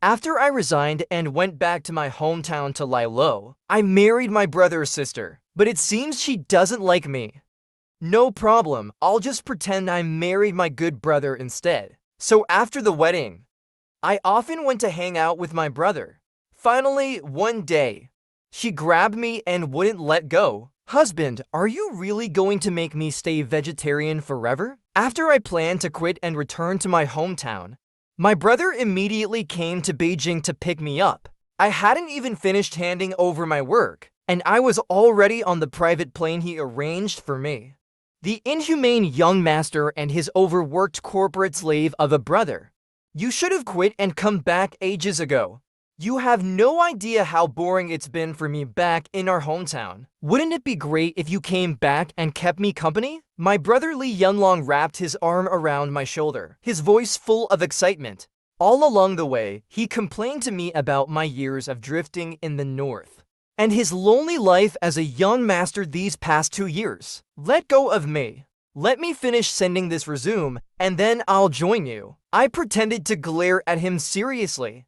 After I resigned and went back to my hometown to lie low, I married my brother's sister, but it seems she doesn't like me. No problem, I'll just pretend I married my good brother instead. So after the wedding, I often went to hang out with my brother. Finally, one day, she grabbed me and wouldn't let go. Husband, are you really going to make me stay vegetarian forever? After I planned to quit and return to my hometown, my brother immediately came to Beijing to pick me up. I hadn't even finished handing over my work, and I was already on the private plane he arranged for me. The inhumane young master and his overworked corporate slave of a brother. You should have quit and come back ages ago. You have no idea how boring it's been for me back in our hometown. Wouldn't it be great if you came back and kept me company? My brother Li Yunlong wrapped his arm around my shoulder, his voice full of excitement. All along the way, he complained to me about my years of drifting in the north and his lonely life as a young master these past 2 years. Let go of me. Let me finish sending this resume, and then I'll join you. I pretended to glare at him seriously.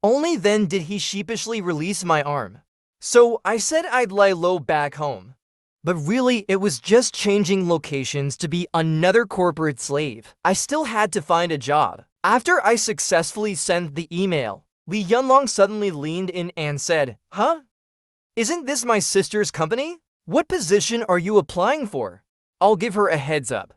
Only then did he sheepishly release my arm. So I said I'd lie low back home. But really, it was just changing locations to be another corporate slave. I still had to find a job. After I successfully sent the email, Li Yunlong suddenly leaned in and said, "Huh? Isn't this my sister's company? What position are you applying for? I'll give her a heads up.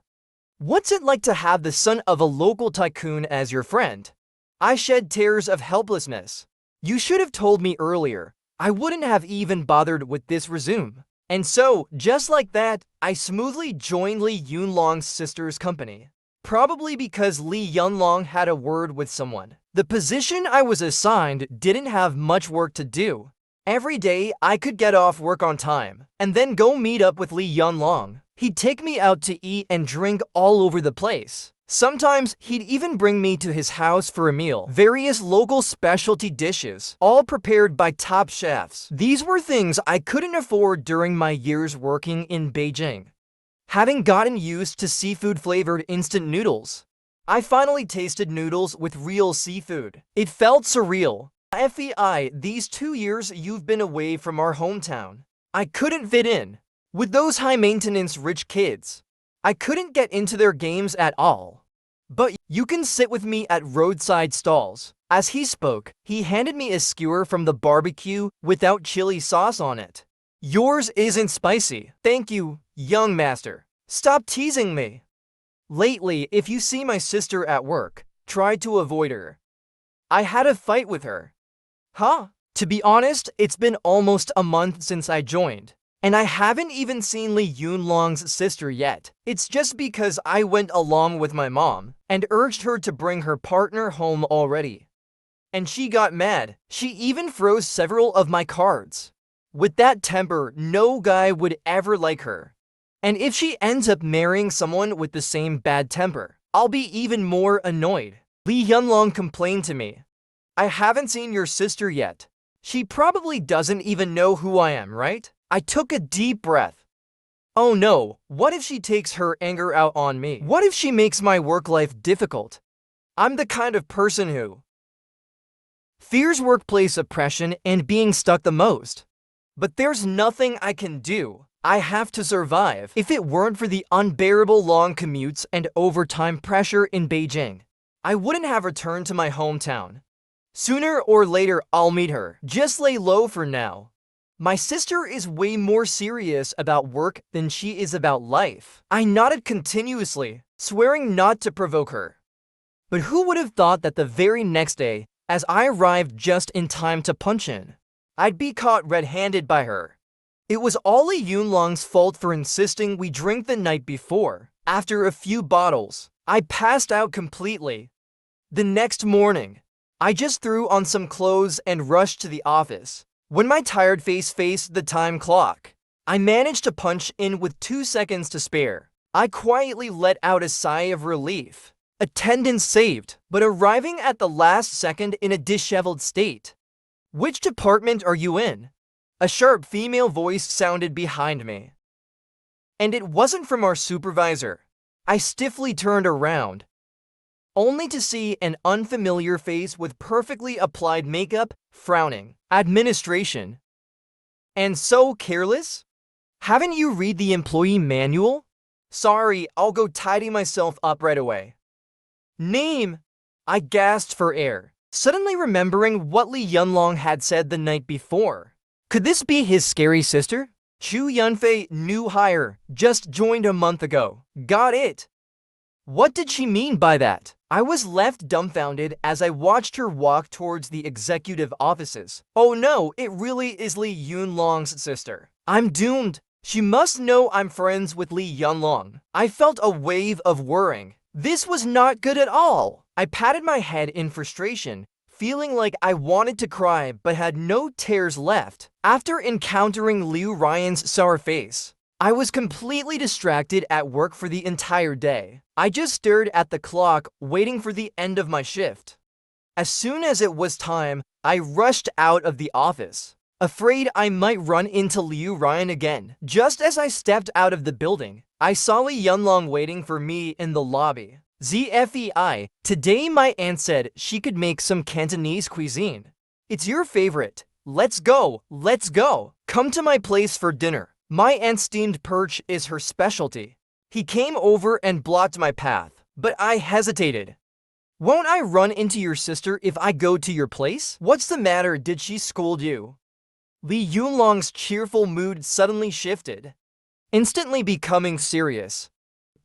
What's it like to have the son of a local tycoon as your friend?" I shed tears of helplessness. You should have told me earlier. I wouldn't have even bothered with this resume. And so, just like that, I smoothly joined Li Yunlong's sister's company. Probably because Li Yunlong had a word with someone. The position I was assigned didn't have much work to do. Every day, I could get off work on time, and then go meet up with Li Yunlong. He'd take me out to eat and drink all over the place. Sometimes he'd even bring me to his house for a meal. Various local specialty dishes, all prepared by top chefs. These were things I couldn't afford during my years working in Beijing. Having gotten used to seafood-flavored instant noodles, I finally tasted noodles with real seafood. It felt surreal. FYI, these 2 years you've been away from our hometown, I couldn't fit in. With those high-maintenance rich kids, I couldn't get into their games at all. But you can sit with me at roadside stalls. As he spoke, he handed me a skewer from the barbecue without chili sauce on it. Yours isn't spicy. Thank you, young master. Stop teasing me. Lately, if you see my sister at work, try to avoid her. I had a fight with her. Huh? To be honest, it's been almost a month since I joined. And I haven't even seen Li Yunlong's sister yet. It's just because I went along with my mom and urged her to bring her partner home already. And she got mad. She even froze several of my cards. With that temper, no guy would ever like her. And if she ends up marrying someone with the same bad temper, I'll be even more annoyed. Li Yunlong complained to me. I haven't seen your sister yet. She probably doesn't even know who I am, right? I took a deep breath. Oh no, what if she takes her anger out on me? What if she makes my work life difficult? I'm the kind of person who fears workplace oppression and being stuck the most. But there's nothing I can do. I have to survive. If it weren't for the unbearable long commutes and overtime pressure in Beijing, I wouldn't have returned to my hometown. Sooner or later, I'll meet her. Just lay low for now. My sister is way more serious about work than she is about life. I nodded continuously, swearing not to provoke her. But who would have thought that the very next day, as I arrived just in time to punch in, I'd be caught red-handed by her. It was all Li Yunlong's fault for insisting we drink the night before. After a few bottles, I passed out completely. The next morning, I just threw on some clothes and rushed to the office. When my tired face faced the time clock, I managed to punch in with 2 seconds to spare. I quietly let out a sigh of relief. Attendance saved, but arriving at the last second in a disheveled state. Which department are you in? A sharp female voice sounded behind me. And it wasn't from our supervisor. I stiffly turned around. only to see an unfamiliar face with perfectly applied makeup, frowning. Administration. And so careless? Haven't you read the employee manual? Sorry, I'll go tidy myself up right away. Name! I gasped for air, suddenly remembering what Lee Yunlong had said the night before. Could this be his scary sister? Chu Yunfei, new hire, just joined a month ago. Got it. What did she mean by that? I was left dumbfounded as I watched her walk towards the executive offices. Oh no, it really is Lee Yunlong's sister. I'm doomed. She must know I'm friends with Lee Yunlong. I felt a wave of worrying. This was not good at all. I patted my head in frustration, feeling like I wanted to cry but had no tears left. After encountering Liu Ryan's sour face, I was completely distracted at work for the entire day. I just stared at the clock, waiting for the end of my shift. As soon as it was time, I rushed out of the office, afraid I might run into Liu Ryan again. Just as I stepped out of the building, I saw Lee Yunlong waiting for me in the lobby. ZFEI, today my aunt said she could make some Cantonese cuisine. It's your favorite. Let's go, let's go. Come to my place for dinner. My aunt's steamed perch is her specialty. He came over and blocked my path, but I hesitated. Won't I run into your sister if I go to your place? What's the matter? Did she scold you? Lee Yunlong's cheerful mood suddenly shifted, instantly becoming serious.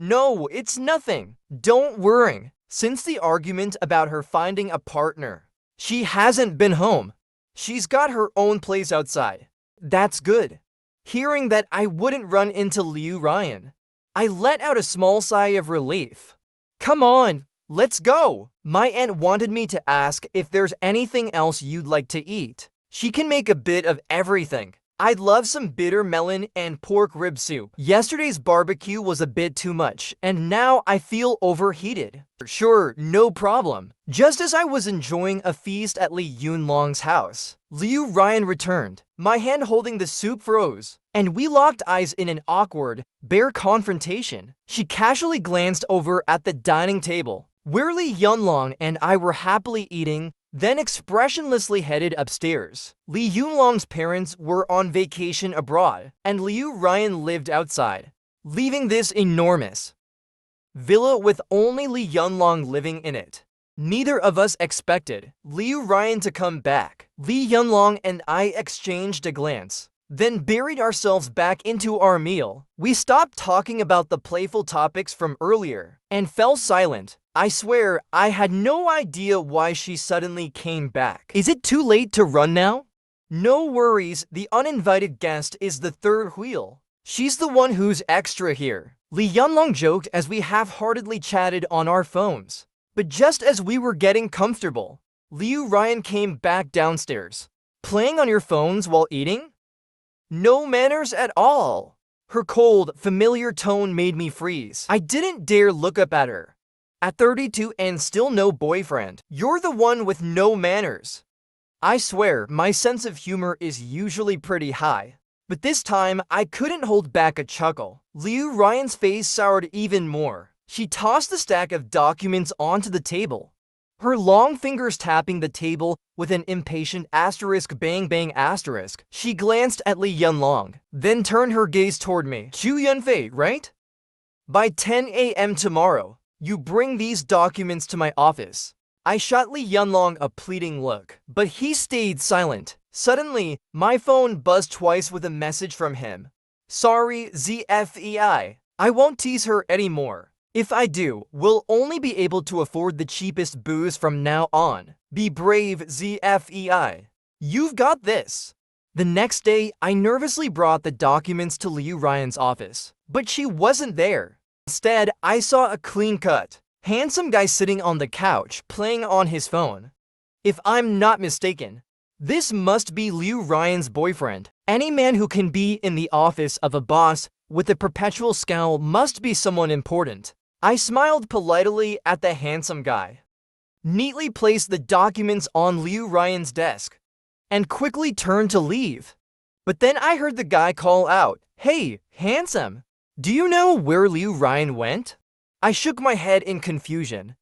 No, it's nothing. Don't worry. Since the argument about her finding a partner, she hasn't been home. She's got her own place outside. That's good. Hearing that I wouldn't run into Liu Ryan, I let out a small sigh of relief. Come on, let's go. My aunt wanted me to ask if there's anything else you'd like to eat. She can make a bit of everything. I'd love some bitter melon and pork rib soup. Yesterday's barbecue was a bit too much, and now I feel overheated. Sure, no problem. Just as I was enjoying a feast at Lee Yunlong's house, Liu Ryan returned. My hand holding the soup froze, and we locked eyes in an awkward, bare confrontation. She casually glanced over at the dining table, where Lee Yunlong and I were happily eating, then expressionlessly headed upstairs. Lee Yunlong's parents were on vacation abroad, and Liu Ryan lived outside, leaving this enormous villa with only Lee Yunlong living in it. Neither of us expected Liu Ryan to come back. Lee Yunlong and I exchanged a glance, then buried ourselves back into our meal. We stopped talking about the playful topics from earlier and fell silent. I swear, I had no idea why she suddenly came back. Is it too late to run now? No worries, the uninvited guest is the third wheel. She's the one who's extra here. Lee Yunlong joked as we half-heartedly chatted on our phones. But just as we were getting comfortable, Liu Ryan came back downstairs. Playing on your phones while eating? No manners at all. Her cold, familiar tone made me freeze. I didn't dare look up at her. At 32 and still no boyfriend, you're the one with no manners. I swear, my sense of humor is usually pretty high. But this time, I couldn't hold back a chuckle. Liu Ryan's face soured even more. She tossed the stack of documents onto the table, her long fingers tapping the table with an impatient asterisk bang bang asterisk. She glanced at Lee Yunlong, then turned her gaze toward me. Chu Yunfei, right? By 10 a.m. tomorrow, you bring these documents to my office. I shot Lee Yunlong a pleading look, but he stayed silent. Suddenly, my phone buzzed twice with a message from him. Sorry, ZFEI. I won't tease her anymore. If I do, we'll only be able to afford the cheapest booze from now on. Be brave, ZFEI. You've got this. The next day, I nervously brought the documents to Liu Ryan's office, but she wasn't there. Instead, I saw a clean-cut, handsome guy sitting on the couch, playing on his phone. If I'm not mistaken, this must be Liu Ryan's boyfriend. Any man who can be in the office of a boss with a perpetual scowl must be someone important. I smiled politely at the handsome guy, neatly placed the documents on Liu Ryan's desk, and quickly turned to leave. But then I heard the guy call out, "Hey, handsome, do you know where Liu Ryan went?" I shook my head in confusion.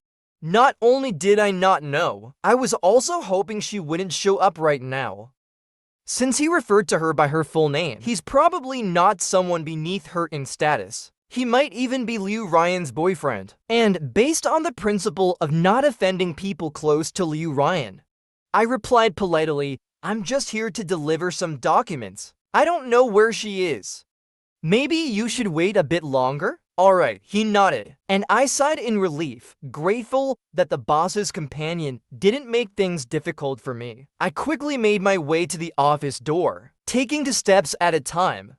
Not only did I not know, I was also hoping she wouldn't show up right now. Since he referred to her by her full name, he's probably not someone beneath her in status. He might even be Liu Ryan's boyfriend. And based on the principle of not offending people close to Liu Ryan, I replied politely, "I'm just here to deliver some documents. I don't know where she is. Maybe you should wait a bit longer?" Alright, he nodded, and I sighed in relief, grateful that the boss's companion didn't make things difficult for me. I quickly made my way to the office door, taking 2 steps at a time.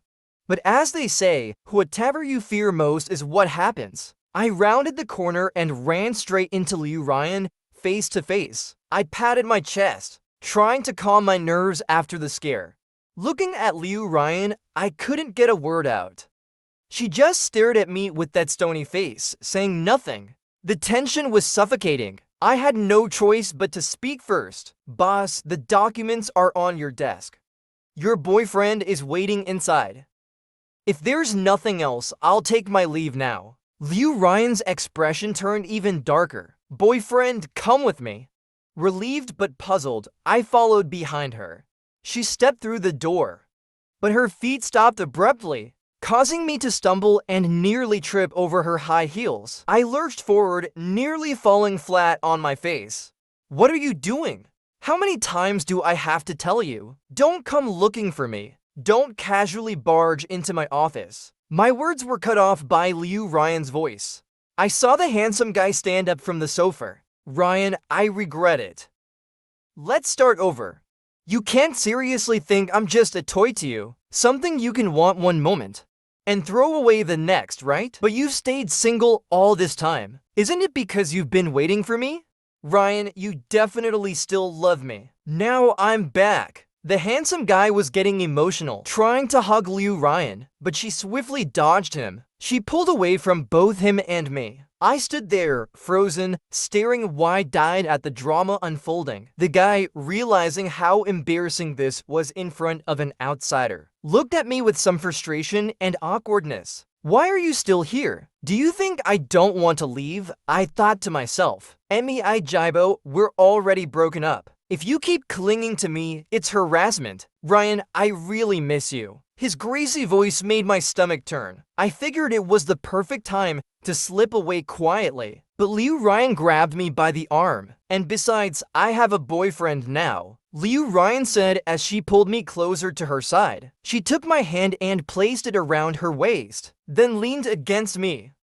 But as they say, whatever you fear most is what happens. I rounded the corner and ran straight into Liu Ryan, face to face. I patted my chest, trying to calm my nerves after the scare. Looking at Liu Ryan, I couldn't get a word out. She just stared at me with that stony face, saying nothing. The tension was suffocating. I had no choice but to speak first. "Boss, the documents are on your desk. Your boyfriend is waiting inside. If there's nothing else, I'll take my leave now." Liu Ryan's expression turned even darker. "Boyfriend, come with me." Relieved but puzzled, I followed behind her. She stepped through the door, but her feet stopped abruptly, causing me to stumble and nearly trip over her high heels. I lurched forward, nearly falling flat on my face. "What are you doing? How many times do I have to tell you? Don't come looking for me. Don't casually barge into my office." My words were cut off by Liu Ryan's voice. I saw the handsome guy stand up from the sofa. "Ryan, I regret it. Let's start over. You can't seriously think I'm just a toy to you, something you can want one moment and throw away the next, right? But you've stayed single all this time. Isn't it because you've been waiting for me? Ryan, you definitely still love me. Now I'm back." The handsome guy was getting emotional, trying to hug Liu Ryan, but she swiftly dodged him. She pulled away from both him and me. I stood there, frozen, staring wide-eyed at the drama unfolding. The guy, realizing how embarrassing this was in front of an outsider, looked at me with some frustration and awkwardness. "Why are you still here? Do you think I don't want to leave?" I thought to myself. "Emi Jibo, we're already broken up. If you keep clinging to me, it's harassment. Ryan, I really miss you." His greasy voice made my stomach turn. I figured it was the perfect time to slip away quietly, but Liu Ryan grabbed me by the arm. "And besides, I have a boyfriend now," Liu Ryan said as she pulled me closer to her side. She took my hand and placed it around her waist, then leaned against me,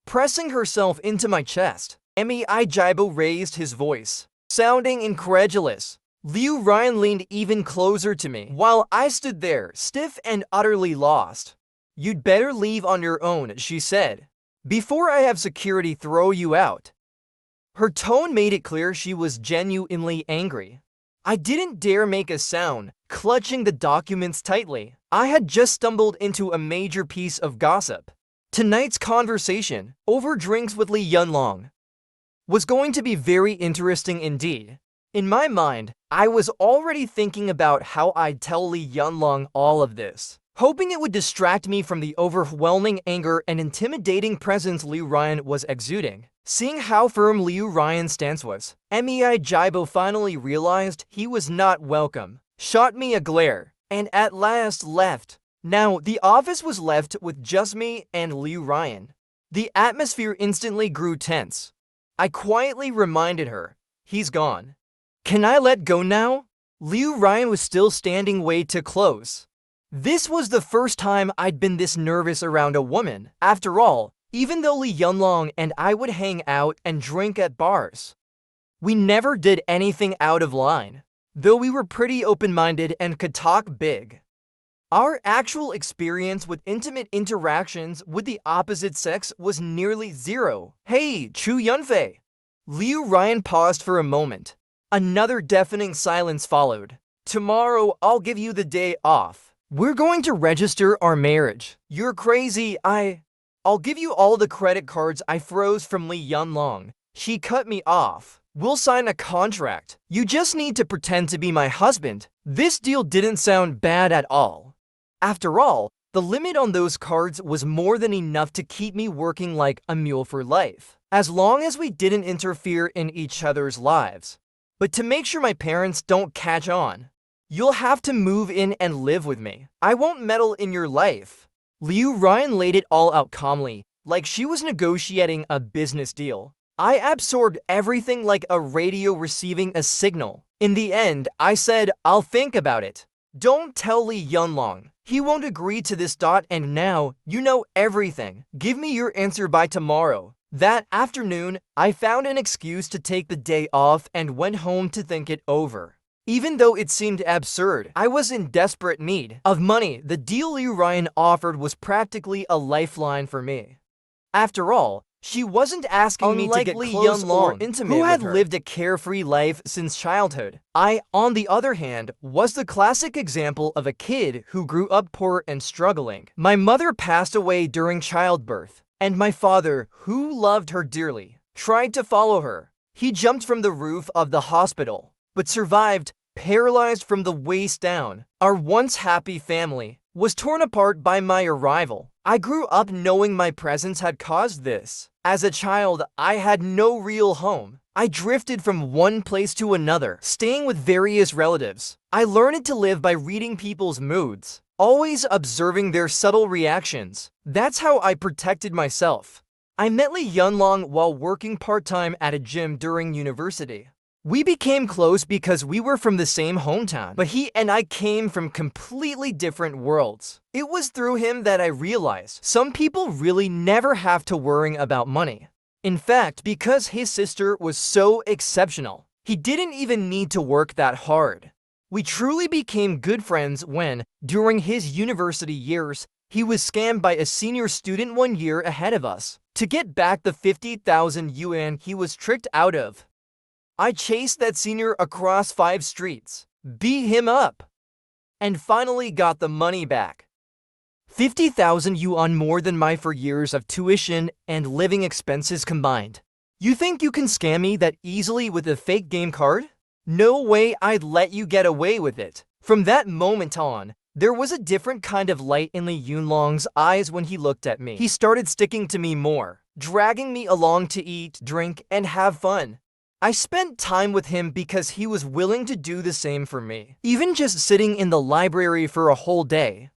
pressing herself into my chest. Emi Jibo raised his voice, sounding incredulous. Liu Ryan leaned even closer to me, while I stood there, stiff and utterly lost. "You'd better leave on your own," she said, "before I have security throw you out." Her tone made it clear she was genuinely angry. I didn't dare make a sound, clutching the documents tightly. I had just stumbled into a major piece of gossip. Tonight's conversation, over drinks with Li Yunlong, was going to be very interesting indeed. In my mind, I was already thinking about how I'd tell Li Yunlong all of this, hoping it would distract me from the overwhelming anger and intimidating presence Liu Ryan was exuding. Seeing how firm Liu Ryan's stance was, Emi Jibo finally realized he was not welcome, shot me a glare, and at last left. Now, the office was left with just me and Liu Ryan. The atmosphere instantly grew tense. I quietly reminded her, "He's gone. Can I let go now?" Liu Ryan was still standing way too close. This was the first time I'd been this nervous around a woman. After all, even though Li Yunlong and I would hang out and drink at bars, we never did anything out of line, though we were pretty open-minded and could talk big. Our actual experience with intimate interactions with the opposite sex was nearly zero. "Hey, Chu Yunfei." Liu Ryan paused for a moment. Another deafening silence followed. "Tomorrow, I'll give you the day off. We're going to register our marriage." "You're crazy, I'll give you all the credit cards I froze from Li Yunlong." She cut me off. "We'll sign a contract. You just need to pretend to be my husband." This deal didn't sound bad at all. After all, The limit on those cards was more than enough to keep me working like a mule for life, as long as we didn't interfere in each other's lives. But to make sure my parents don't catch on, you'll have to move in and live with me. I won't meddle in your life. Liu Ryan laid it all out calmly, like she was negotiating a business deal. I absorbed everything like a radio receiving a signal. In the end, I said, I'll think about it. Don't tell Li Yunlong. He won't agree to this. And now, you know everything. Give me your answer by tomorrow. That afternoon, I found an excuse to take the day off and went home to think it over. Even though it seemed absurd, I was in desperate need of money. The deal Liu Ryan offered was practically a lifeline for me. After all, she wasn't asking me to get close or intimate, who had lived a carefree life since childhood. I, on the other hand, was the classic example of a kid who grew up poor and struggling. My mother passed away during childbirth, and my father, who loved her dearly, tried to follow her. He jumped from the roof of the hospital, but survived, paralyzed from the waist down. Our once happy family was torn apart by my arrival. I grew up knowing my presence had caused this. As a child, I had no real home. I drifted from one place to another, staying with various relatives. I learned to live by reading people's moods, always observing their subtle reactions. That's how I protected myself. I met Li Yunlong while working part-time at a gym during university. We became close because we were from the same hometown, but he and I came from completely different worlds. It was through him that I realized some people really never have to worry about money. In fact, because his sister was so exceptional, he didn't even need to work that hard. We truly became good friends when, during his university years, he was scammed by a senior student 1 year ahead of us to get back the 50,000 yuan he was tricked out of. I chased that senior across 5 streets, beat him up, and finally got the money back. 50,000 yuan more than my 4 years of tuition and living expenses combined. You think you can scam me that easily with a fake game card? No way I'd let you get away with it. From that moment on, there was a different kind of light in Li Yunlong's eyes when he looked at me. He started sticking to me more, dragging me along to eat, drink, and have fun. I spent time with him because he was willing to do the same for me, even just sitting in the library for a whole day.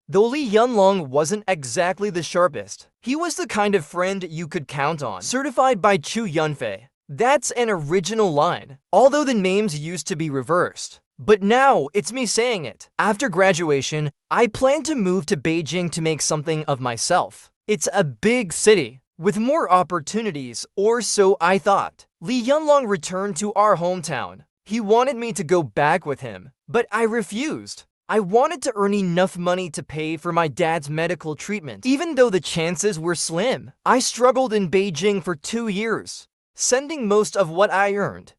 Though Li Yunlong wasn't exactly the sharpest, he was the kind of friend you could count on. Certified by Chu Yunfei. That's an original line, although the names used to be reversed. But now, it's me saying it. After graduation, I plan to move to Beijing to make something of myself. It's a big city, with more opportunities, or so I thought. Li Yunlong returned to our hometown. He wanted me to go back with him, but I refused. I wanted to earn enough money to pay for my dad's medical treatment, even though the chances were slim. I struggled in Beijing for 2 years, sending most of what I earned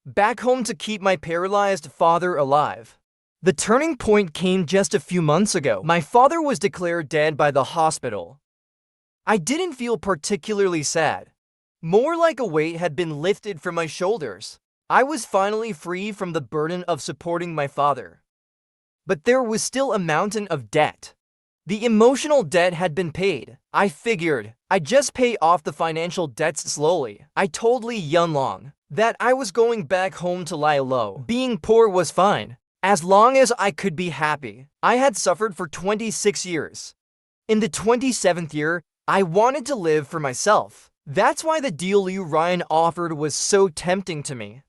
back home to keep my paralyzed father alive. The turning point came just a few months ago. My father was declared dead by the hospital. I didn't feel particularly sad. More like a weight had been lifted from my shoulders. I was finally free from the burden of supporting my father. But there was still a mountain of debt. The emotional debt had been paid. I figured I'd just pay off the financial debts slowly. I told Li Yunlong that I was going back home to lie low. Being poor was fine, as long as I could be happy. I had suffered for 26 years. In the 27th year, I wanted to live for myself. That's why the deal Liu Ryan offered was so tempting to me.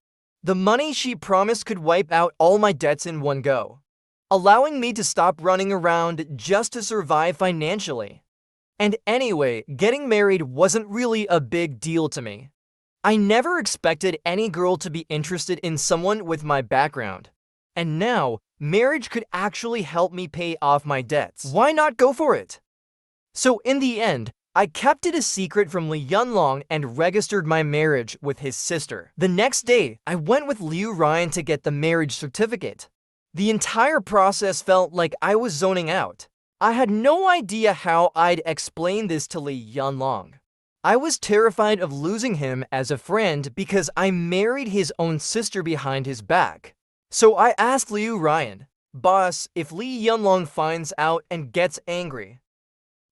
The money she promised could wipe out all my debts in one go, allowing me to stop running around just to survive financially. And anyway, getting married wasn't really a big deal to me. I never expected any girl to be interested in someone with my background. And now, marriage could actually help me pay off my debts. Why not go for it? So in the end, I kept it a secret from Li Yunlong and registered my marriage with his sister. The next day, I went with Liu Ryan to get the marriage certificate. The entire process felt like I was zoning out. I had no idea how I'd explain this to Li Yunlong. I was terrified of losing him as a friend because I married his own sister behind his back. So I asked Liu Ryan, Boss, if Lee Yunlong finds out and gets angry,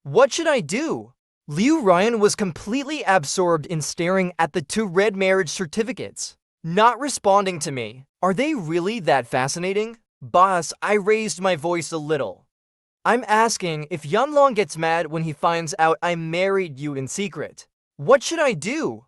what should I do? Liu Ryan was completely absorbed in staring at the two red marriage certificates, not responding to me. Are they really that fascinating? Boss, I raised my voice a little. I'm asking if Yunlong gets mad when he finds out I married you in secret. What should I do?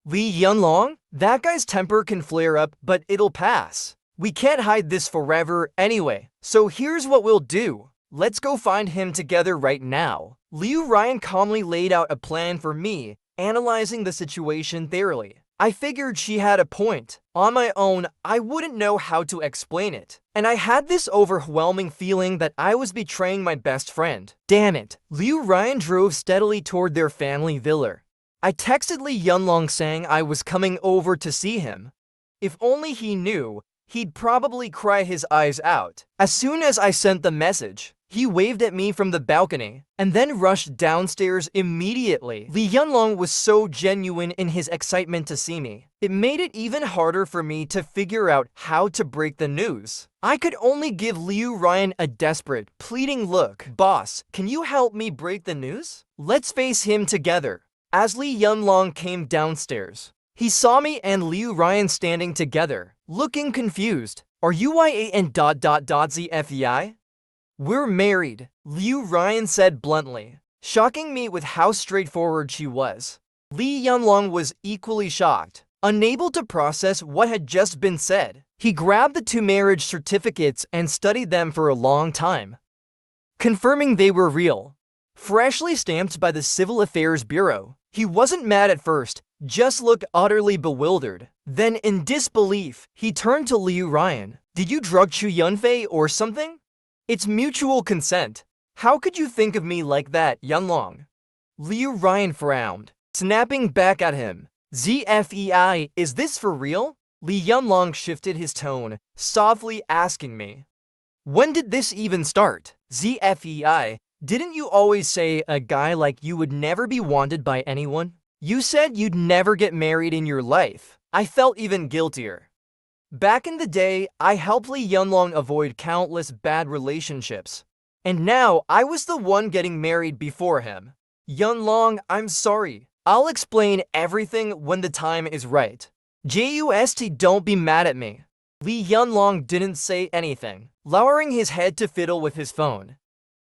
Lee Yunlong? That guy's temper can flare up, but it'll pass. We can't hide this forever anyway, so here's what we'll do. Let's go find him together right now. Liu Ryan calmly laid out a plan for me, analyzing the situation thoroughly. I figured she had a point. On my own, I wouldn't know how to explain it. And I had this overwhelming feeling that I was betraying my best friend. Damn it. Liu Ryan drove steadily toward their family villa. I texted Lee Yunlong saying I was coming over to see him. If only he knew, he'd probably cry his eyes out. As soon as I sent the message, he waved at me from the balcony and then rushed downstairs immediately. Lee Yunlong was so genuine in his excitement to see me. It made it even harder for me to figure out how to break the news. I could only give Liu Ryan a desperate, pleading look. Boss, can you help me break the news? Let's face him together. As Lee Yunlong came downstairs, he saw me and Liu Ryan standing together, looking confused. Are you YAN...ZFEI? We're married, Liu Ryan said bluntly, shocking me with how straightforward she was. Lee Yunlong was equally shocked, unable to process what had just been said. He grabbed the two marriage certificates and studied them for a long time, confirming they were real, freshly stamped by the Civil Affairs Bureau. He wasn't mad at first, just looked utterly bewildered. Then, in disbelief, he turned to Liu Ryan. Did you drug Chu Yunfei or something? It's mutual consent. How could you think of me like that, Yunlong? Liu Ryan frowned, snapping back at him. ZFEI, is this for real? Lee Yunlong shifted his tone, softly asking me. When did this even start? ZFEI, didn't you always say a guy like you would never be wanted by anyone? You said you'd never get married in your life. I felt even guiltier. Back in the day, I helped Lee Yunlong avoid countless bad relationships. And now, I was the one getting married before him. Yunlong, I'm sorry. I'll explain everything when the time is right. JUST, don't be mad at me. Lee Yunlong didn't say anything, lowering his head to fiddle with his phone.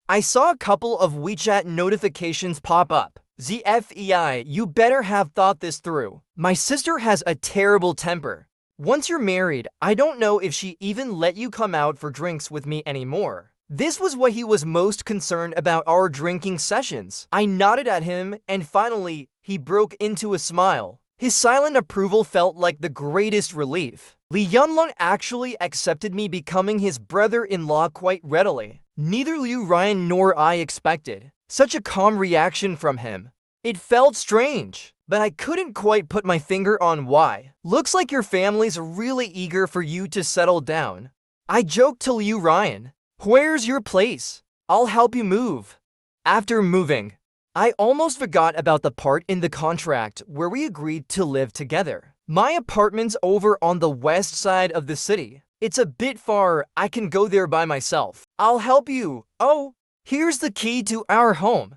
I saw a couple of WeChat notifications pop up. ZFEI, you better have thought this through. My sister has a terrible temper. Once you're married, I don't know if she even let you come out for drinks with me anymore. This was what he was most concerned about our drinking sessions. I nodded at him, and finally, he broke into a smile. His silent approval felt like the greatest relief. Lee Yunlong actually accepted me becoming his brother-in-law quite readily. Neither Liu Ryan nor I expected such a calm reaction from him. It felt strange, but I couldn't quite put my finger on why. Looks like your family's really eager for you to settle down. I joked to Liu Ryan. Where's your place? I'll help you move. After moving, I almost forgot about the part in the contract where we agreed to live together. My apartment's over on the west side of the city. It's a bit far, I can go there by myself. I'll help you. Oh, here's the key to our home.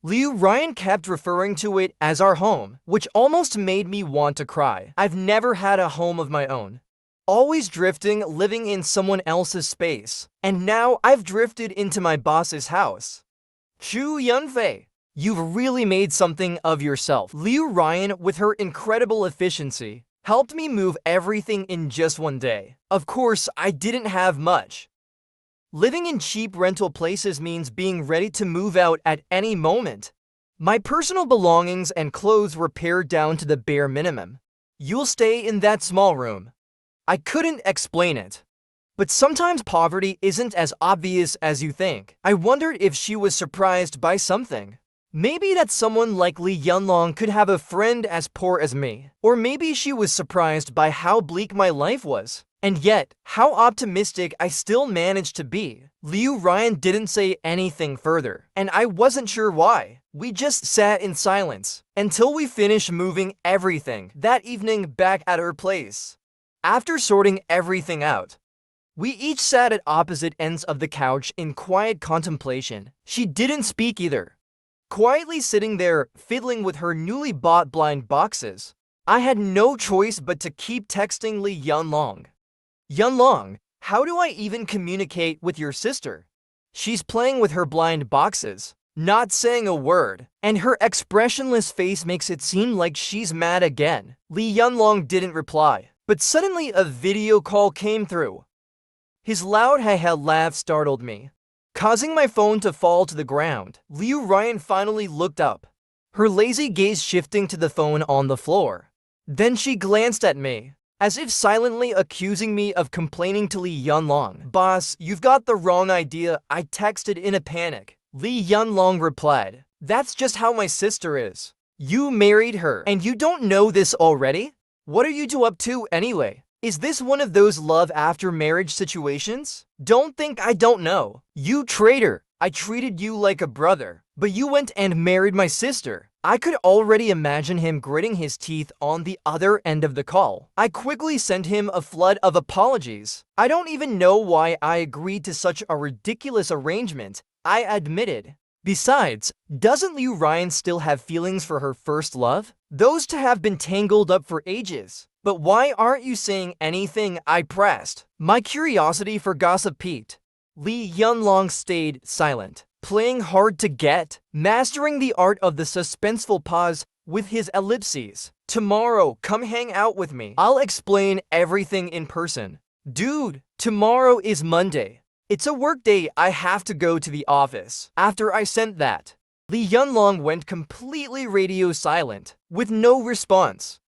Liu Ryan kept referring to it as our home, which almost made me want to cry. I've never had a home of my own. Always drifting, living in someone else's space. And now I've drifted into my boss's house. Chu Yunfei, you've really made something of yourself. Liu Ryan, with her incredible efficiency, helped me move everything in just one day. Of course, I didn't have much. Living in cheap rental places means being ready to move out at any moment. My personal belongings and clothes were pared down to the bare minimum. You'll stay in that small room. I couldn't explain it. But sometimes poverty isn't as obvious as you think. I wondered if she was surprised by something. Maybe that someone like Lee Yunlong could have a friend as poor as me. Or maybe she was surprised by how bleak my life was. And yet, how optimistic I still managed to be. Liu Ryan didn't say anything further, and I wasn't sure why. We just sat in silence until we finished moving everything that evening back at her place. After sorting everything out, We each sat at opposite ends of the couch in quiet contemplation. She didn't speak either, quietly sitting there, fiddling with her newly bought blind boxes. I had no choice but to keep texting Li Yunlong. Yunlong, how do I even communicate with your sister? She's playing with her blind boxes, not saying a word, and her expressionless face makes it seem like she's mad again. Li Yunlong didn't reply, but suddenly a video call came through. His loud ha-ha laugh startled me, causing my phone to fall to the ground. Liu Ryan finally looked up, her lazy gaze shifting to the phone on the floor. Then she glanced at me, as if silently accusing me of complaining to Li Yunlong. "Boss, you've got the wrong idea," I texted in a panic. Li Yunlong replied, "That's just how my sister is. You married her, and you don't know this already? What are you two up to anyway? Is this one of those love after marriage situations? Don't think I don't know. You traitor. I treated you like a brother, but you went and married my sister." I could already imagine him gritting his teeth on the other end of the call. I quickly sent him a flood of apologies. "I don't even know why I agreed to such a ridiculous arrangement," I admitted. Besides, doesn't Liu Ryan still have feelings for her first love? Those two have been tangled up for ages. "But why aren't you saying anything?" I pressed. My curiosity for gossip peaked. Li Yunlong stayed silent, playing hard to get, mastering the art of the suspenseful pause with his ellipses. "Tomorrow, come hang out with me. I'll explain everything in person." "Dude, tomorrow is Monday. It's a work day. I have to go to the office." After I sent that, Li Yunlong went completely radio silent, with no response.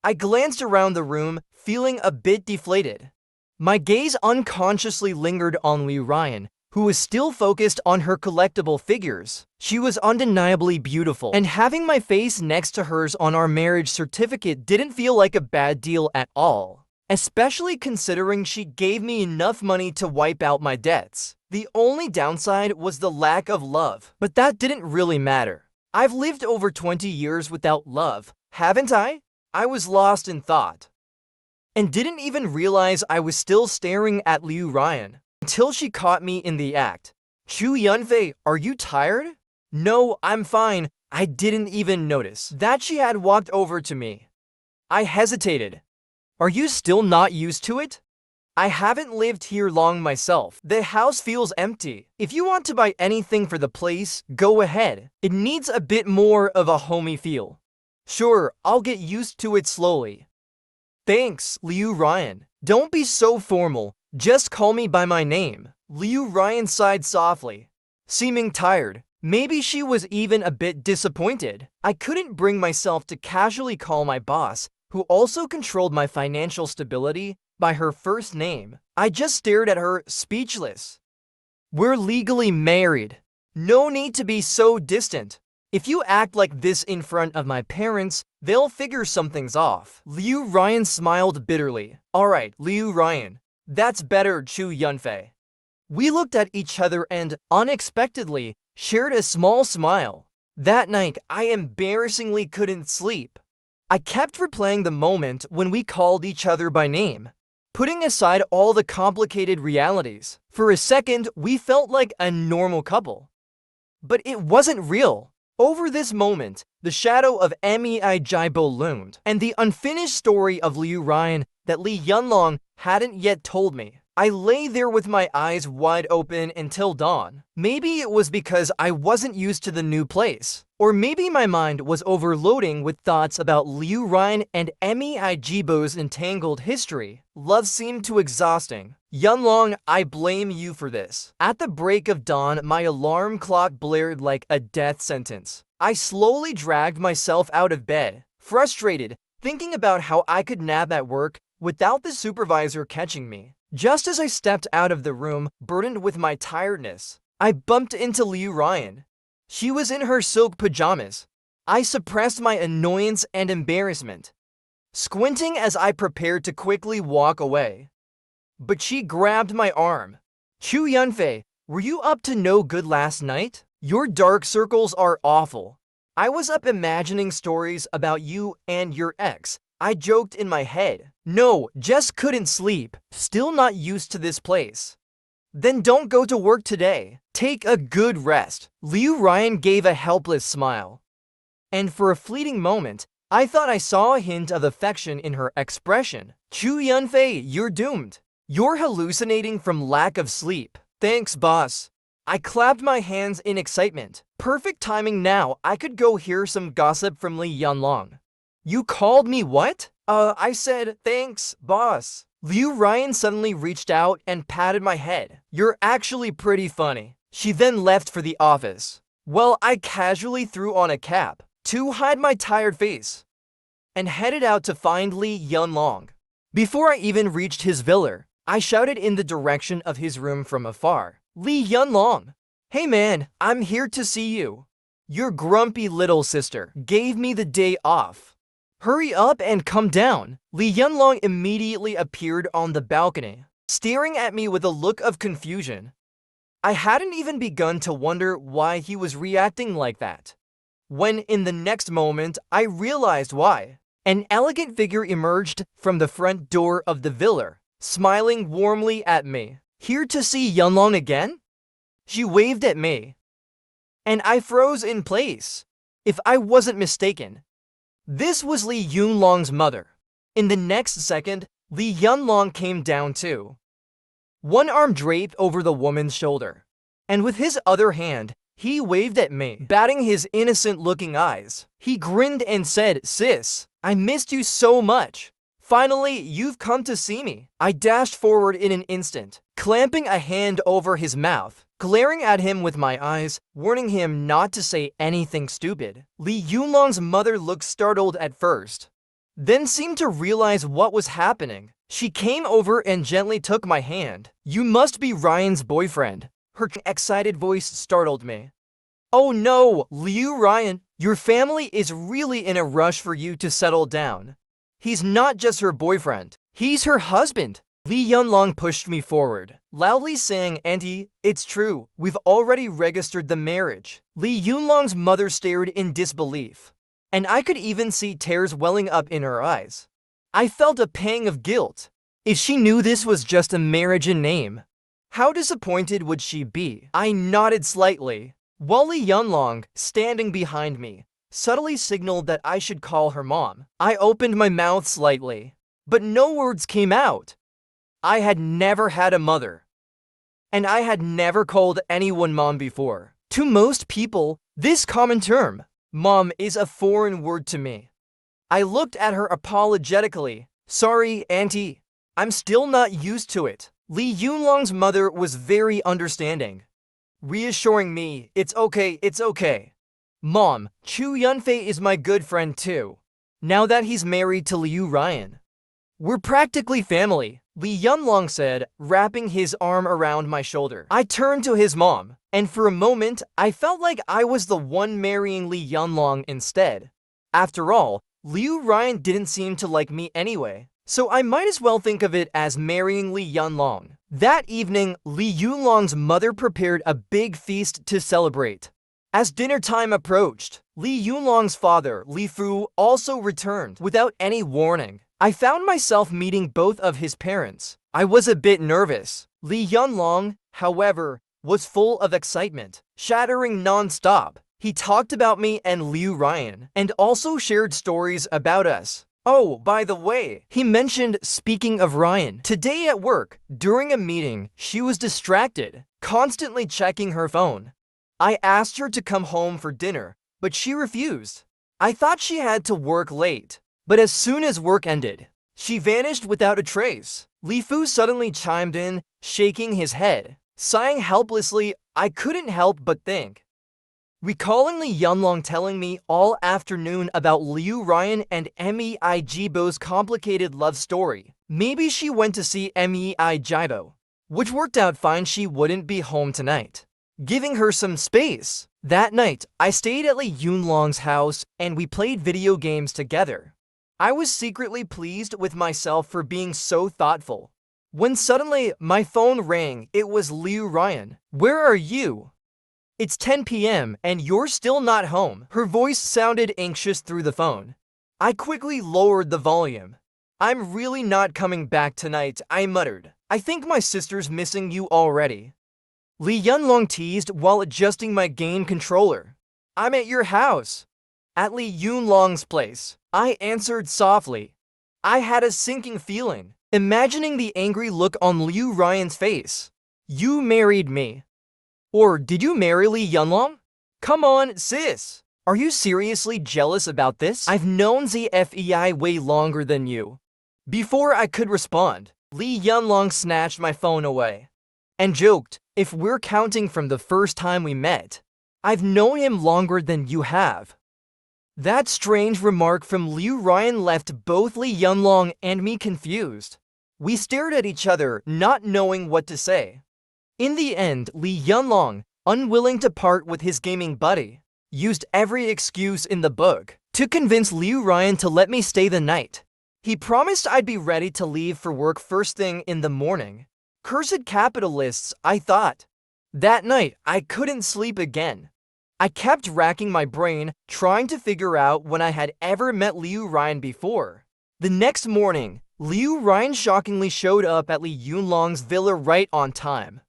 I glanced around the room, feeling a bit deflated. My gaze unconsciously lingered on Liu Ryan, who was still focused on her collectible figures. She was undeniably beautiful, and having my face next to hers on our marriage certificate didn't feel like a bad deal at all, especially considering she gave me enough money to wipe out my debts. The only downside was the lack of love, but that didn't really matter. I've lived over 20 years without love, haven't I? I was lost in thought, and didn't even realize I was still staring at Liu Ryan until she caught me in the act. "Chu Yunfei, are you tired?" "No, I'm fine." I didn't even notice that she had walked over to me. I hesitated. "Are you still not used to it?" "I haven't lived here long myself. The house feels empty. If you want to buy anything for the place, go ahead. It needs a bit more of a homey feel." "Sure, I'll get used to it slowly." "Thanks, Liu Ryan. Don't be so formal. Just call me by my name." Liu Ryan sighed softly, seeming tired. Maybe she was even a bit disappointed. I couldn't bring myself to casually call my boss, who also controlled my financial stability, by her first name. I just stared at her, speechless. "We're legally married. No need to be so distant. If you act like this in front of my parents, they'll figure something's off." Liu Ryan smiled bitterly. "Alright, Liu Ryan. That's better, Chu Yunfei." We looked at each other and, unexpectedly, shared a small smile. That night, I embarrassingly couldn't sleep. I kept replaying the moment when we called each other by name, putting aside all the complicated realities. For a second, we felt like a normal couple. But it wasn't real. Over this moment, the shadow of Mei Jibo loomed, and the unfinished story of Liu Ryan that Li Yunlong hadn't yet told me. I lay there with my eyes wide open until dawn. Maybe it was because I wasn't used to the new place. Or maybe my mind was overloading with thoughts about Liu Ryan and Mei Jibo's entangled history. Love seemed too exhausting. "Yunlong, I blame you for this." At the break of dawn, my alarm clock blared like a death sentence. I slowly dragged myself out of bed, frustrated, thinking about how I could nap at work without the supervisor catching me. Just as I stepped out of the room, burdened with my tiredness, I bumped into Liu Ryan. She was in her silk pajamas. I suppressed my annoyance and embarrassment, squinting as I prepared to quickly walk away. But she grabbed my arm. "Chu Yunfei, were you up to no good last night? Your dark circles are awful. I was up imagining stories about you and your ex, I joked in my head. No, just couldn't sleep. Still not used to this place. Then don't go to work today. Take a good rest. Liu Ryan gave a helpless smile. And for a fleeting moment, I thought I saw a hint of affection in her expression. Chu Yunfei, you're doomed. You're hallucinating from lack of sleep. Thanks, boss. I clapped my hands in excitement. Perfect timing now. I could go hear some gossip from Li Yanlong. You called me what? I said, thanks, boss. Liu Ryan suddenly reached out and patted my head. You're actually pretty funny. She then left for the office. Well, I casually threw on a cap to hide my tired face and headed out to find Li Yanlong. Before I even reached his villa, I shouted in the direction of his room from afar. Li Yanlong. Hey man, I'm here to see you. Your grumpy little sister gave me the day off. Hurry up and come down. Li Yanlong immediately appeared on the balcony, staring at me with a look of confusion. I hadn't even begun to wonder why he was reacting like that, when in the next moment I realized why. An elegant figure emerged from the front door of the villa, smiling warmly at me. Here to see Yanlong again? She waved at me, and I froze in place. If I wasn't mistaken, this was Li Yunlong's mother. In the next second, Li Yanlong came down too, one arm draped over the woman's shoulder, and with his other hand, he waved at me, batting his innocent-looking eyes. He grinned and said, Sis, I missed you so much. Finally, you've come to see me. I dashed forward in an instant, clamping a hand over his mouth, glaring at him with my eyes, warning him not to say anything stupid. Li Yunlong's mother looked startled at first, then seemed to realize what was happening. She came over and gently took my hand. You must be Ryan's boyfriend. Her excited voice startled me. Oh no, Liu Ryan, your family is really in a rush for you to settle down. He's not just her boyfriend, he's her husband. Li Yanlong pushed me forward, loudly saying, Auntie, it's true, we've already registered the marriage. Li Yunlong's mother stared in disbelief, and I could even see tears welling up in her eyes. I felt a pang of guilt. If she knew this was just a marriage in name, how disappointed would she be? I nodded slightly, while Li Yanlong, standing behind me, subtly signaled that I should call her mom. I opened my mouth slightly, but no words came out. I had never had a mother, and I had never called anyone mom before. To most people, this common term, mom, is a foreign word to me. I looked at her apologetically. Sorry, Auntie, I'm still not used to it. Li Yunlong's mother was very understanding, reassuring me, it's okay, it's okay. Mom, Chu Yunfei is my good friend too, now that he's married to Liu Ryan. We're practically family, Li Yanlong said, wrapping his arm around my shoulder. I turned to his mom, and for a moment, I felt like I was the one marrying Li Yanlong instead. After all, Liu Ryan didn't seem to like me anyway, so I might as well think of it as marrying Li Yanlong. That evening, Li Yunlong's mother prepared a big feast to celebrate. As dinner time approached, Li Yunlong's father, Li Fu, also returned without any warning. I found myself meeting both of his parents. I was a bit nervous. Li Yanlong, however, was full of excitement, chattering non-stop. He talked about me and Liu Ryan, and also shared stories about us. Oh, by the way, he mentioned, speaking of Ryan, today at work, during a meeting, she was distracted, constantly checking her phone. I asked her to come home for dinner, but she refused. I thought she had to work late, but as soon as work ended, she vanished without a trace. Li Fu suddenly chimed in, shaking his head. Sighing helplessly, I couldn't help but think. Recalling Li Yanlong telling me all afternoon about Liu Ryan and Mei Jibo's complicated love story, maybe she went to see Mei Jibo, which worked out fine. She wouldn't be home tonight, giving her some space. That night, I stayed at Li Yunlong's house and we played video games together. I was secretly pleased with myself for being so thoughtful. When suddenly, my phone rang. It was Liu Ryan. Where are you? It's 10 p.m. and you're still not home. Her voice sounded anxious through the phone. I quickly lowered the volume. I'm really not coming back tonight, I muttered. I think my sister's missing you already. Li Yunlong teased while adjusting my game controller. I'm at your house. At Li Yunlong's place, I answered softly. I had a sinking feeling, imagining the angry look on Liu Ryan's face. You married me. Or did you marry Li Yunlong? Come on, sis. Are you seriously jealous about this? I've known ZFEI way longer than you. Before I could respond, Li Yunlong snatched my phone away and joked, if we're counting from the first time we met, I've known him longer than you have. That strange remark from Liu Ryan left both Li Yunlong and me confused. We stared at each other, not knowing what to say. In the end, Li Yunlong, unwilling to part with his gaming buddy, used every excuse in the book to convince Liu Ryan to let me stay the night. He promised I'd be ready to leave for work first thing in the morning. Cursed capitalists, I thought. That night, I couldn't sleep again. I kept racking my brain, trying to figure out when I had ever met Liu Ryan before. The next morning, Liu Ryan shockingly showed up at Li Yunlong's villa right on time.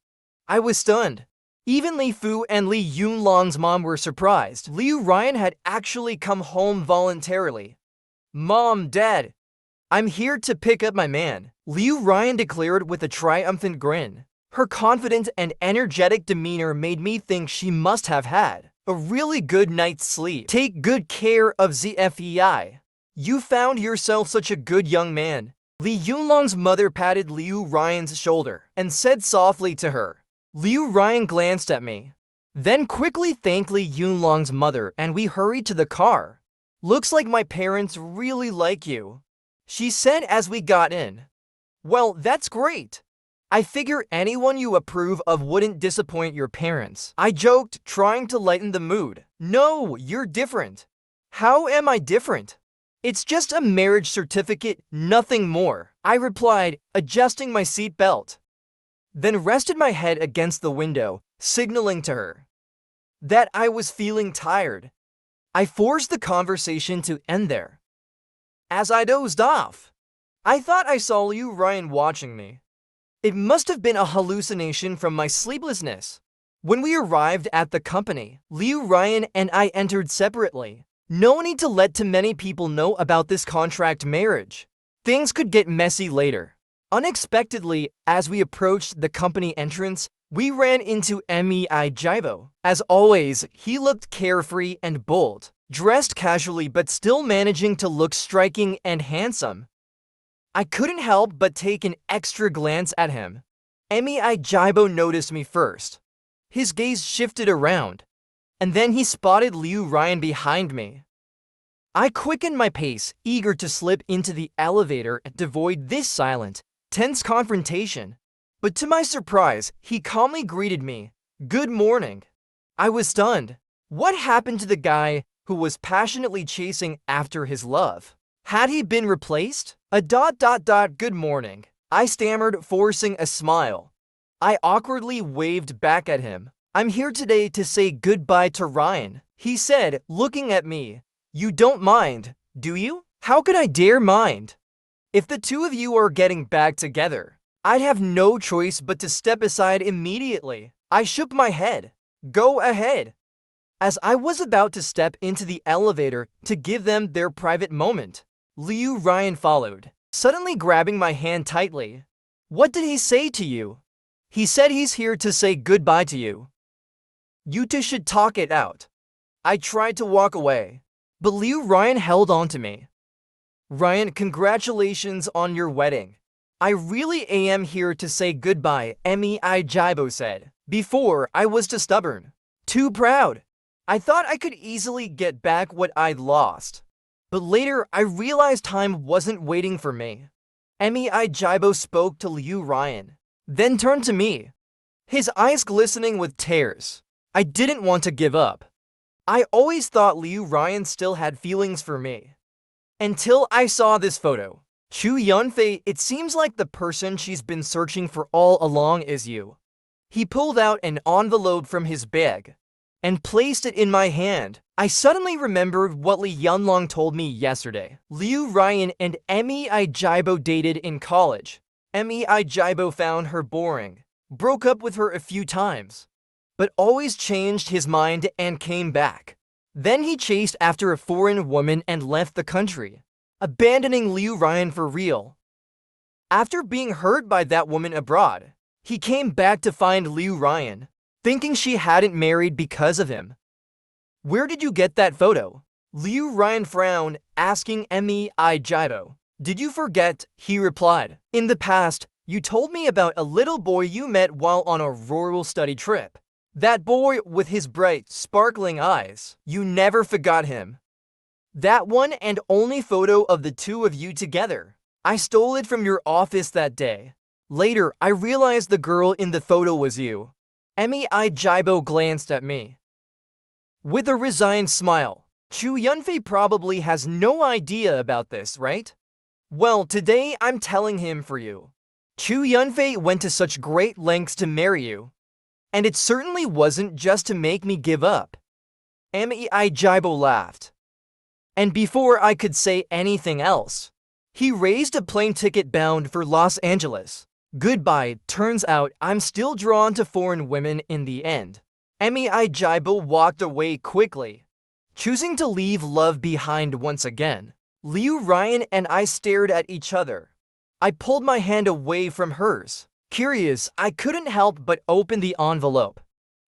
I was stunned. Even Li Fu and Li Yunlong's mom were surprised. Liu Ryan had actually come home voluntarily. Mom, Dad, I'm here to pick up my man, Liu Ryan declared with a triumphant grin. Her confident and energetic demeanor made me think she must have had a really good night's sleep. Take good care of ZFEI. You found yourself such a good young man. Li Yunlong's mother patted Liu Ryan's shoulder and said softly to her. Liu Ryan glanced at me, then quickly thanked Li Yunlong's mother and we hurried to the car. Looks like my parents really like you, she said as we got in. Well, that's great. I figure anyone you approve of wouldn't disappoint your parents, I joked, trying to lighten the mood. No, you're different. How am I different? It's just a marriage certificate, nothing more, I replied, adjusting my seatbelt. Then rested my head against the window, signaling to her that I was feeling tired. I forced the conversation to end there. As I dozed off, I thought I saw Liu Ryan watching me. It must have been a hallucination from my sleeplessness. When we arrived at the company, Liu Ryan and I entered separately. No need to let too many people know about this contract marriage. Things could get messy later. Unexpectedly, as we approached the company entrance, we ran into Mei Jibo. As always, he looked carefree and bold, dressed casually but still managing to look striking and handsome. I couldn't help but take an extra glance at him. Mei Jibo noticed me first. His gaze shifted around, and then he spotted Liu Ryan behind me. I quickened my pace, eager to slip into the elevator and avoid this silent, tense confrontation. But to my surprise, he calmly greeted me. Good morning. I was stunned. What happened to the guy who was passionately chasing after his love? Had he been replaced? Good morning, I stammered, forcing a smile. I awkwardly waved back at him. I'm here today to say goodbye to Ryan, he said, looking at me. You don't mind, do you? How could I dare mind? If the two of you are getting back together, I'd have no choice but to step aside immediately. I shook my head. Go ahead. As I was about to step into the elevator to give them their private moment, Liu Ryan followed, suddenly grabbing my hand tightly. What did he say to you? He said he's here to say goodbye to you. You two should talk it out. I tried to walk away, but Liu Ryan held on to me. Ryan, congratulations on your wedding. I really am here to say goodbye, Mei Jibo said. Before, I was too stubborn, too proud. I thought I could easily get back what I'd lost. But later, I realized time wasn't waiting for me. Mei Jibo spoke to Liu Ryan, then turned to me, his eyes glistening with tears. I didn't want to give up. I always thought Liu Ryan still had feelings for me. Until I saw this photo. Chu Yunfei, it seems like the person she's been searching for all along is you. He pulled out an envelope from his bag. and placed it in my hand. I suddenly remembered what Lee Yunlong told me yesterday. Liu Ryan and Mei Jibo dated in college. Mei Jibo found her boring, broke up with her a few times, but always changed his mind and came back. Then he chased after a foreign woman and left the country, abandoning Liu Ryan for real. After being hurt by that woman abroad, he came back to find Liu Ryan, thinking she hadn't married because of him. Where did you get that photo? Liu Ryan frowned, asking Mei Jibo. Did you forget? He replied. In the past, you told me about a little boy you met while on a rural study trip. That boy with his bright, sparkling eyes. You never forgot him. That one and only photo of the two of you together. I stole it from your office that day. Later, I realized the girl in the photo was you. Mei Jibo glanced at me with a resigned smile. Chu Yunfei probably has no idea about this, right? Well, today I'm telling him for you. Chu Yunfei went to such great lengths to marry you. And it certainly wasn't just to make me give up. Mei Jibo laughed. And before I could say anything else, he raised a plane ticket bound for Los Angeles. Goodbye. Turns out I'm still drawn to foreign women in the end. Mei Jibo walked away quickly, choosing to leave love behind once again. Liu Ryan and I stared at each other. I pulled my hand away from hers. Curious, I couldn't help but open the envelope.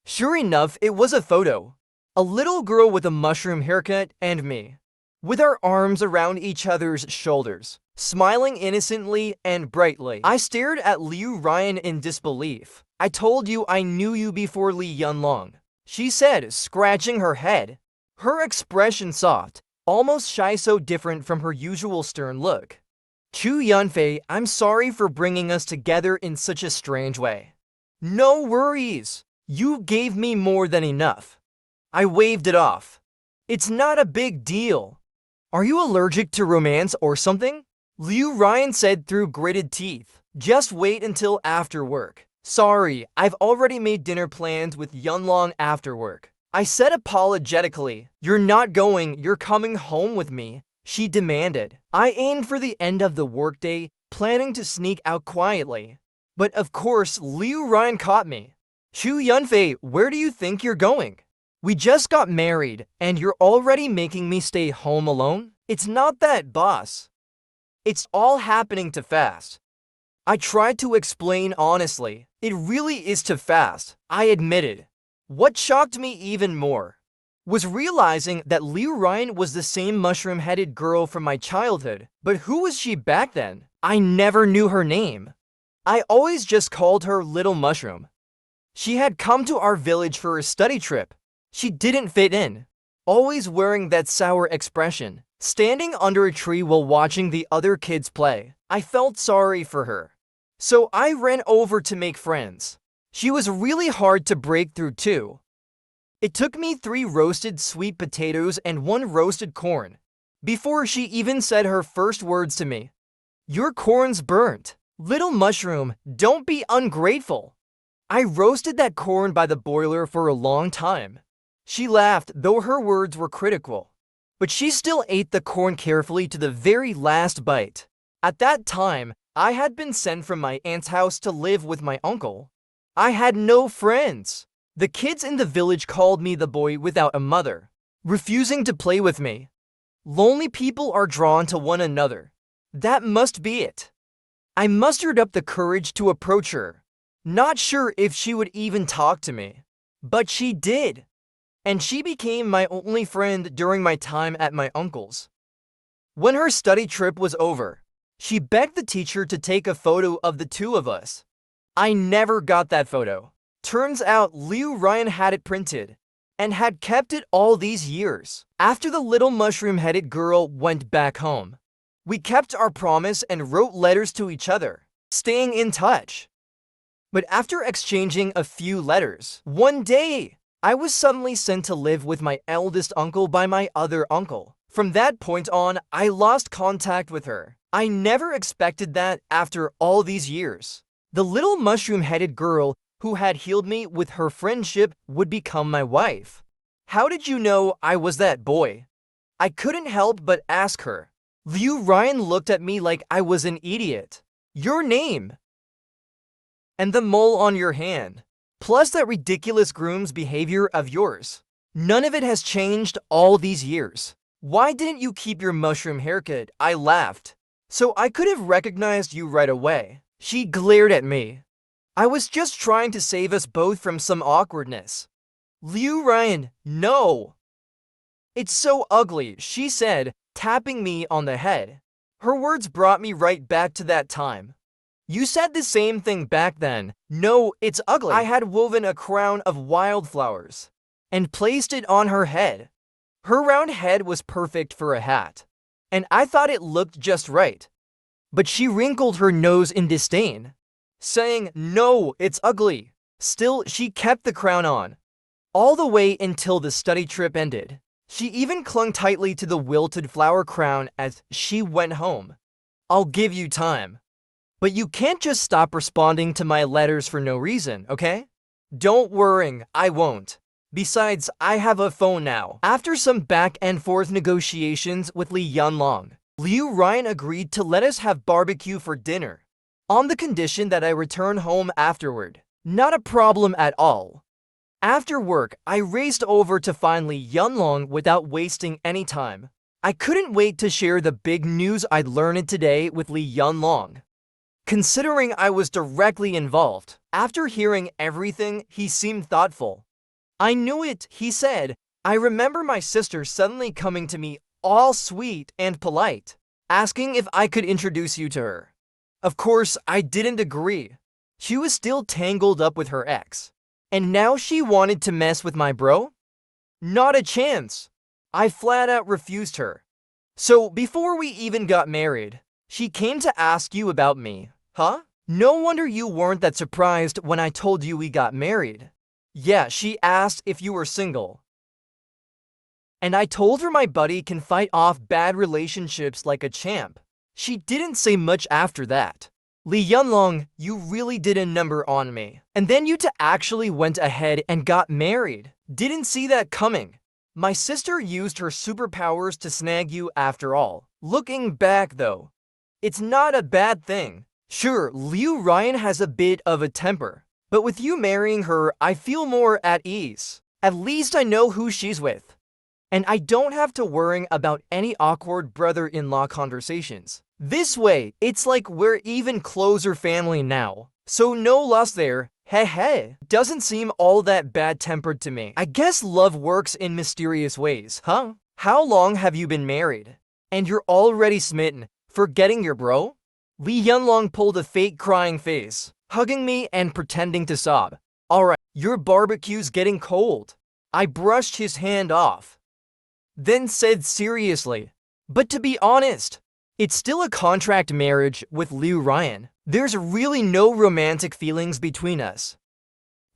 Sure enough, it was a photo. A little girl with a mushroom haircut and me, with our arms around each other's shoulders, smiling innocently and brightly. I stared at Liu Ryan in disbelief. I told you I knew you before Lee Yunlong, she said, scratching her head. Her expression soft, almost shy, so different from her usual stern look. Chu Yunfei, I'm sorry for bringing us together in such a strange way. No worries. You gave me more than enough. I waved it off. It's not a big deal. Are you allergic to romance or something? Liu Ryan said through gritted teeth. Just wait until after work. Sorry, I've already made dinner plans with Yunlong after work. I said apologetically. You're not going, you're coming home with me, she demanded. I aimed for the end of the workday, planning to sneak out quietly. But of course, Liu Ryan caught me. Chu Yunfei, where do you think you're going? We just got married, and you're already making me stay home alone? It's not that, boss. It's all happening too fast. I tried to explain honestly. It really is too fast, I admitted. What shocked me even more was realizing that Liu Ryan was the same mushroom-headed girl from my childhood. But who was she back then? I never knew her name. I always just called her Little Mushroom. She had come to our village for a study trip. She didn't fit in, always wearing that sour expression, standing under a tree while watching the other kids play. I felt sorry for her, so I ran over to make friends. She was really hard to break through too. It took me 3 roasted sweet potatoes and 1 roasted corn before she even said her first words to me. Your corn's burnt. Little Mushroom, don't be ungrateful. I roasted that corn by the boiler for a long time. She laughed, though her words were critical. But she still ate the corn carefully to the very last bite. At that time, I had been sent from my aunt's house to live with my uncle. I had no friends. The kids in the village called me the boy without a mother, refusing to play with me. Lonely people are drawn to one another. That must be it. I mustered up the courage to approach her, not sure if she would even talk to me. But she did. And she became my only friend during my time at my uncle's. When her study trip was over, she begged the teacher to take a photo of the two of us. I never got that photo. Turns out Liu Ryan had it printed and had kept it all these years. After the little mushroom-headed girl went back home, we kept our promise and wrote letters to each other, staying in touch. But after exchanging a few letters, one day, I was suddenly sent to live with my eldest uncle by my other uncle. From that point on, I lost contact with her. I never expected that after all these years. The little mushroom-headed girl who had healed me with her friendship, would become my wife. How did you know I was that boy? I couldn't help but ask her. Liu Ryan looked at me like I was an idiot. Your name. And the mole on your hand. Plus that ridiculous groom's behavior of yours. None of it has changed all these years. Why didn't you keep your mushroom haircut? I laughed. So I could have recognized you right away. She glared at me. I was just trying to save us both from some awkwardness. Liu Ryan, no. It's so ugly, she said, tapping me on the head. Her words brought me right back to that time. You said the same thing back then. No, it's ugly. I had woven a crown of wildflowers and placed it on her head. Her round head was perfect for a hat, and I thought it looked just right. But she wrinkled her nose in disdain, saying, no, it's ugly. Still, she kept the crown on, all the way until the study trip ended. She even clung tightly to the wilted flower crown as she went home. I'll give you time. But you can't just stop responding to my letters for no reason, okay? Don't worry, I won't. Besides, I have a phone now. After some back and forth negotiations with Li Yanlong, Liu Ryan agreed to let us have barbecue for dinner, on the condition that I return home afterward. Not a problem at all. After work, I raced over to find Li Yanlong without wasting any time. I couldn't wait to share the big news I'd learned today with Li Yanlong. Considering I was directly involved, after hearing everything, he seemed thoughtful. I knew it, he said. I remember my sister suddenly coming to me all sweet and polite, asking if I could introduce you to her. Of course, I didn't agree. She was still tangled up with her ex. And now she wanted to mess with my bro? Not a chance. I flat out refused her. So before we even got married, she came to ask you about me, huh? No wonder you weren't that surprised when I told you we got married. Yeah, she asked if you were single. And I told her my buddy can fight off bad relationships like a champ. She didn't say much after that. Li Yanlong, you really did a number on me. And then you two actually went ahead and got married. Didn't see that coming. My sister used her superpowers to snag you after all. Looking back though, it's not a bad thing. Sure, Liu Ryan has a bit of a temper, but with you marrying her, I feel more at ease. At least I know who she's with. And I don't have to worry about any awkward brother-in-law conversations. This way, it's like we're even closer family now. So no loss there. Heh. Doesn't seem all that bad-tempered to me. I guess love works in mysterious ways, huh? How long have you been married? And you're already smitten, forgetting your bro? Li Yanlong pulled a fake crying face, hugging me and pretending to sob. Alright, your barbecue's getting cold. I brushed his hand off, then said seriously, but to be honest, it's still a contract marriage with Liu Ryan. There's really no romantic feelings between us.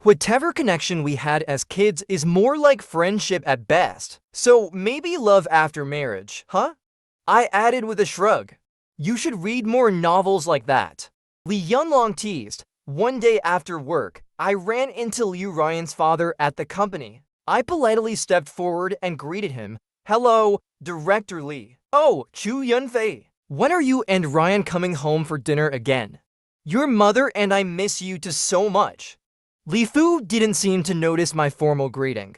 Whatever connection we had as kids is more like friendship at best. So maybe love after marriage, huh? I added with a shrug. You should read more novels like that. Li Yanlong teased. One day after work, I ran into Liu Ryan's father at the company. I politely stepped forward and greeted him. Hello, Director Li. Oh, Chu Yunfei. When are you and Ryan coming home for dinner again? Your mother and I miss you to so much. Li Fu didn't seem to notice my formal greeting,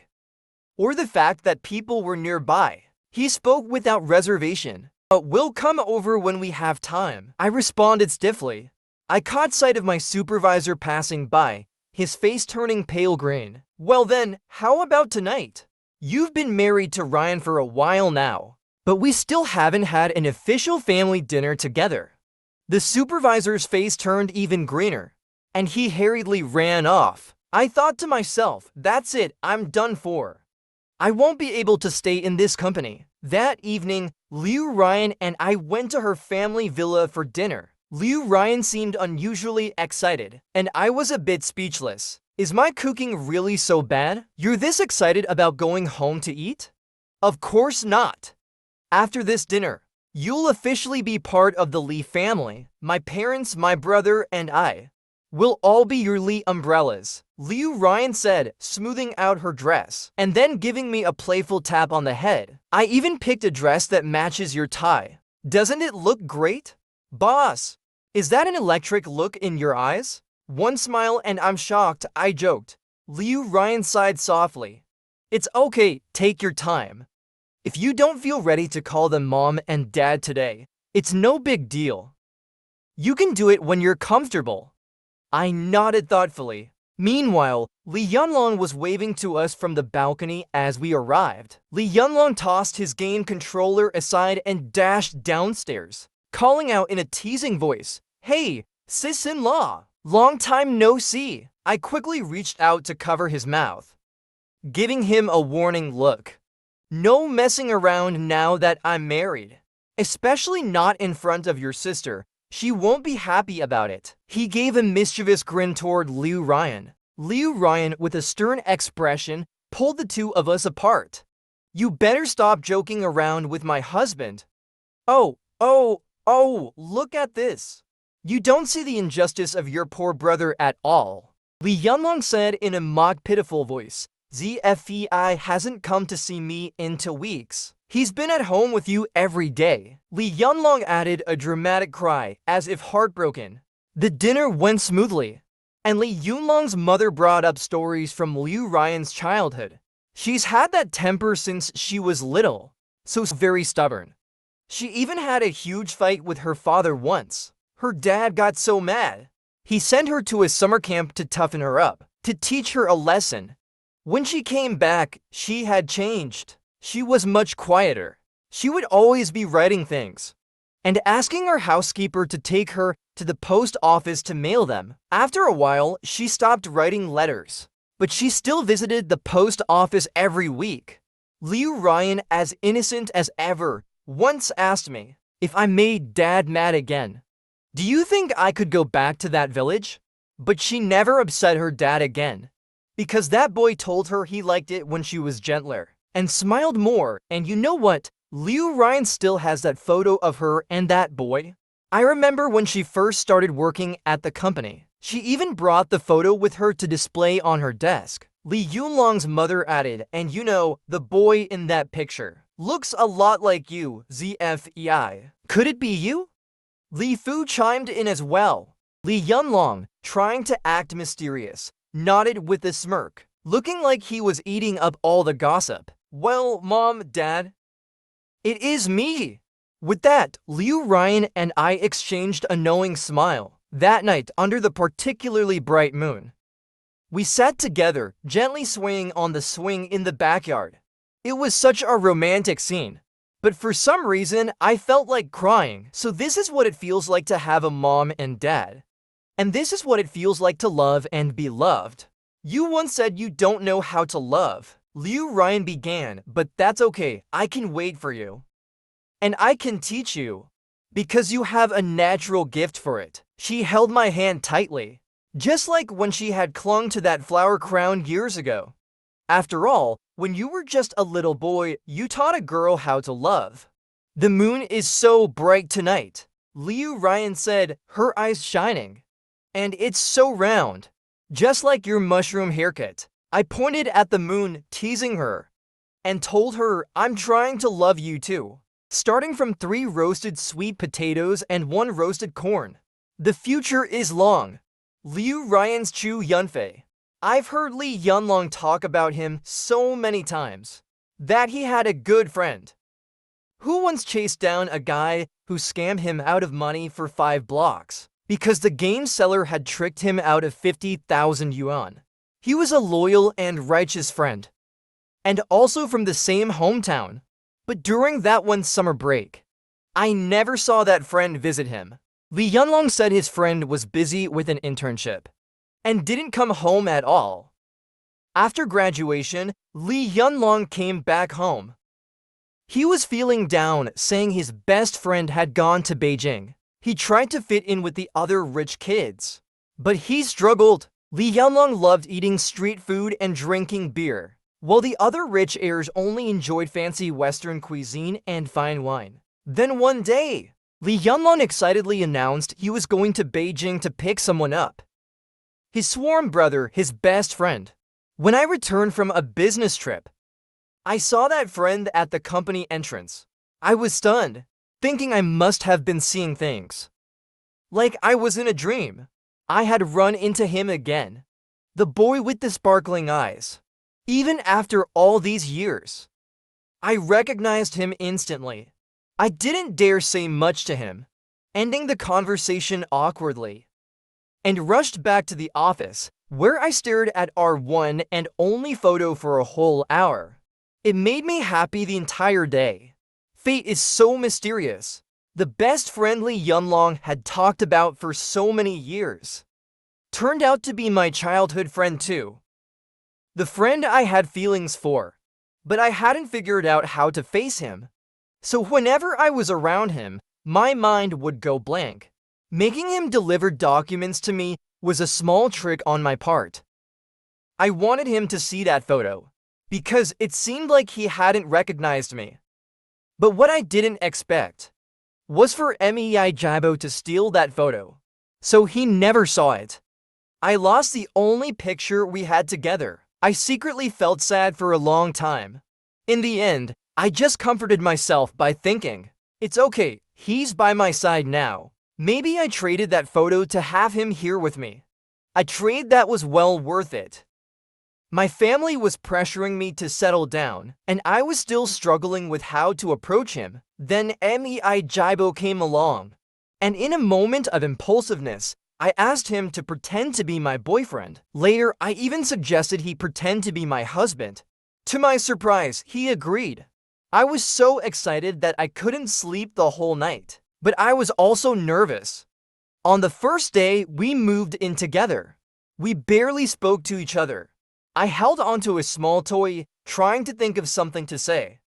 or the fact that people were nearby. He spoke without reservation. We'll come over when we have time. I responded stiffly. I caught sight of my supervisor passing by, his face turning pale green. Well then, how about tonight? You've been married to Ryan for a while now, but we still haven't had an official family dinner together. The supervisor's face turned even greener, and he hurriedly ran off. I thought to myself, that's it, I'm done for. I won't be able to stay in this company. That evening, Liu Ryan and I went to her family villa for dinner. Liu Ryan seemed unusually excited, and I was a bit speechless. Is my cooking really so bad? You're this excited about going home to eat? Of course not. After this dinner, you'll officially be part of the Li family, my parents, my brother, and I. We'll all be your Lee umbrellas, Liu Ryan said, smoothing out her dress, and then giving me a playful tap on the head. I even picked a dress that matches your tie. Doesn't it look great? Boss, is that an electric look in your eyes? One smile and I'm shocked, I joked. Liu Ryan sighed softly. It's okay, take your time. If you don't feel ready to call them mom and dad today, it's no big deal. You can do it when you're comfortable. I nodded thoughtfully. Meanwhile, Li Yunlong was waving to us from the balcony as we arrived. Li Yunlong tossed his game controller aside and dashed downstairs, calling out in a teasing voice, "Hey, sis-in-law, long time no see." I quickly reached out to cover his mouth, giving him a warning look. No messing around now that I'm married. Especially not in front of your sister. She won't be happy about it. He gave a mischievous grin toward Liu Ryan. Liu Ryan, with a stern expression, pulled the two of us apart. You better stop joking around with my husband. Oh, look at this. You don't see the injustice of your poor brother at all. Li Yunlong said in a mock pitiful voice. ZFEI hasn't come to see me in 2 weeks. He's been at home with you every day. Li Yunlong added a dramatic cry, as if heartbroken. The dinner went smoothly, and Li Yunlong's mother brought up stories from Liu Ryan's childhood. She's had that temper since she was little, so very stubborn. She even had a huge fight with her father once. Her dad got so mad, he sent her to a summer camp to toughen her up, to teach her a lesson. When she came back, she had changed. She was much quieter. She would always be writing things and asking her housekeeper to take her to the post office to mail them. After a while, she stopped writing letters, but she still visited the post office every week. Liu Ryan, as innocent as ever, once asked me if I made Dad mad again. Do you think I could go back to that village? But she never upset her dad again, because that boy told her he liked it when she was gentler and smiled more. And you know what? Liu Ryan still has that photo of her and that boy. I remember when she first started working at the company. She even brought the photo with her to display on her desk. Li Yunlong's mother added, and you know, the boy in that picture looks a lot like you, ZFEI. Could it be you? Li Fu chimed in as well. Li Yunlong, trying to act mysterious, nodded with a smirk, looking like he was eating up all the gossip. Well, Mom, Dad, it is me. With that, Liu Ryan and I exchanged a knowing smile. That night, under the particularly bright moon, we sat together, gently swaying on the swing in the backyard. It was such a romantic scene, but for some reason, I felt like crying. So this is what it feels like to have a mom and dad. And this is what it feels like to love and be loved. You once said you don't know how to love. Liu Ryan began, but that's okay, I can wait for you. And I can teach you, because you have a natural gift for it. She held my hand tightly, just like when she had clung to that flower crown years ago. After all, when you were just a little boy, you taught a girl how to love. The moon is so bright tonight, Liu Ryan said, her eyes shining. And it's so round, just like your mushroom haircut. I pointed at the moon, teasing her, and told her I'm trying to love you too. Starting from 3 roasted sweet potatoes and 1 roasted corn. The future is long. Liu Ryan's Chu Yunfei. I've heard Li Yunlong talk about him so many times. That he had a good friend who once chased down a guy who scammed him out of money for 5 blocks because the game seller had tricked him out of 50,000 yuan. He was a loyal and righteous friend, and also from the same hometown. But during that one summer break, I never saw that friend visit him. Li Yunlong said his friend was busy with an internship and didn't come home at all. After graduation, Li Yunlong came back home. He was feeling down, saying his best friend had gone to Beijing. He tried to fit in with the other rich kids, but he struggled. Li Yunlong loved eating street food and drinking beer, while the other rich heirs only enjoyed fancy Western cuisine and fine wine. Then one day, Li Yunlong excitedly announced he was going to Beijing to pick someone up. his sworn brother, his best friend. When I returned from a business trip, I saw that friend at the company entrance. I was stunned, thinking I must have been seeing things. Like I was in a dream. I had run into him again. The boy with the sparkling eyes. Even after all these years, I recognized him instantly. I didn't dare say much to him, ending the conversation awkwardly, and rushed back to the office, where I stared at our one and only photo for a whole hour. It made me happy the entire day. Fate is so mysterious. The best friend Lee Yunlong had talked about for so many years turned out to be my childhood friend too. The friend I had feelings for, but I hadn't figured out how to face him. So whenever I was around him, my mind would go blank. Making him deliver documents to me was a small trick on my part. I wanted him to see that photo, because it seemed like he hadn't recognized me. But what I didn't expect was for Mei Jibo to steal that photo, so he never saw it. I lost the only picture we had together. I secretly felt sad for a long time. In the end, I just comforted myself by thinking, it's okay, he's by my side now. Maybe I traded that photo to have him here with me. A trade that was well worth it. My family was pressuring me to settle down, and I was still struggling with how to approach him. Then Mei Jibo came along, and in a moment of impulsiveness, I asked him to pretend to be my boyfriend. Later, I even suggested he pretend to be my husband. To my surprise, he agreed. I was so excited that I couldn't sleep the whole night, but I was also nervous. On the first day, we moved in together. We barely spoke to each other. I held onto a small toy, trying to think of something to say,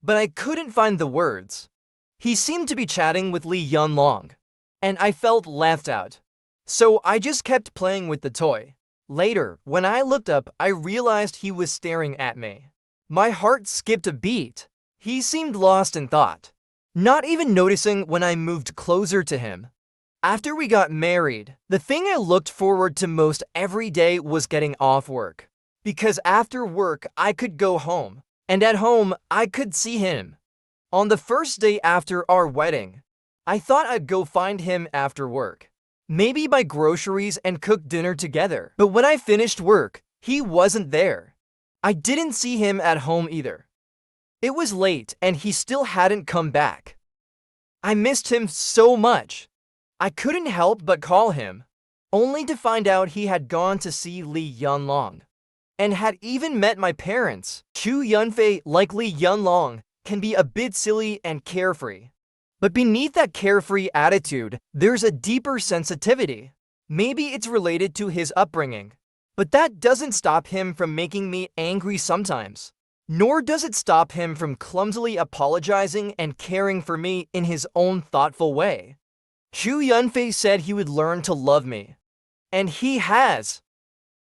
but I couldn't find the words. He seemed to be chatting with Lee Yunlong, and I felt left out. So I just kept playing with the toy. Later, when I looked up, I realized he was staring at me. My heart skipped a beat. He seemed lost in thought, not even noticing when I moved closer to him. After we got married, the thing I looked forward to most every day was getting off work. Because after work, I could go home, and at home, I could see him. On the first day after our wedding, I thought I'd go find him after work. Maybe buy groceries and cook dinner together. But when I finished work, he wasn't there. I didn't see him at home either. It was late and he still hadn't come back. I missed him so much. I couldn't help but call him, only to find out he had gone to see Lee Yunlong, and had even met my parents. Chu Yunfei, like Lee Yunlong, can be a bit silly and carefree. But beneath that carefree attitude, there's a deeper sensitivity. Maybe it's related to his upbringing. But that doesn't stop him from making me angry sometimes. Nor does it stop him from clumsily apologizing and caring for me in his own thoughtful way. Chu Yunfei said he would learn to love me. And he has.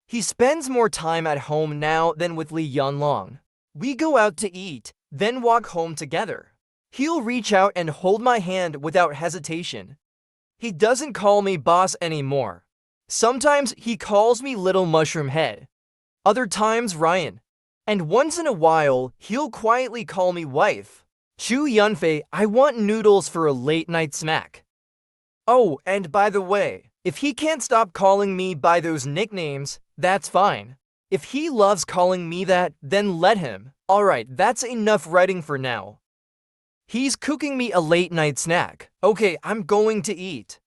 He spends more time at home now than with Lee Yunlong. We go out to eat, then walk home together. He'll reach out and hold my hand without hesitation. He doesn't call me boss anymore. Sometimes he calls me Little Mushroom Head. Other times Ryan. And once in a while, he'll quietly call me wife. Chu Yunfei, I want noodles for a late night snack. Oh, and by the way, if he can't stop calling me by those nicknames, that's fine. If he loves calling me that, then let him. Alright, that's enough writing for now. He's cooking me a late night snack. Okay, I'm going to eat.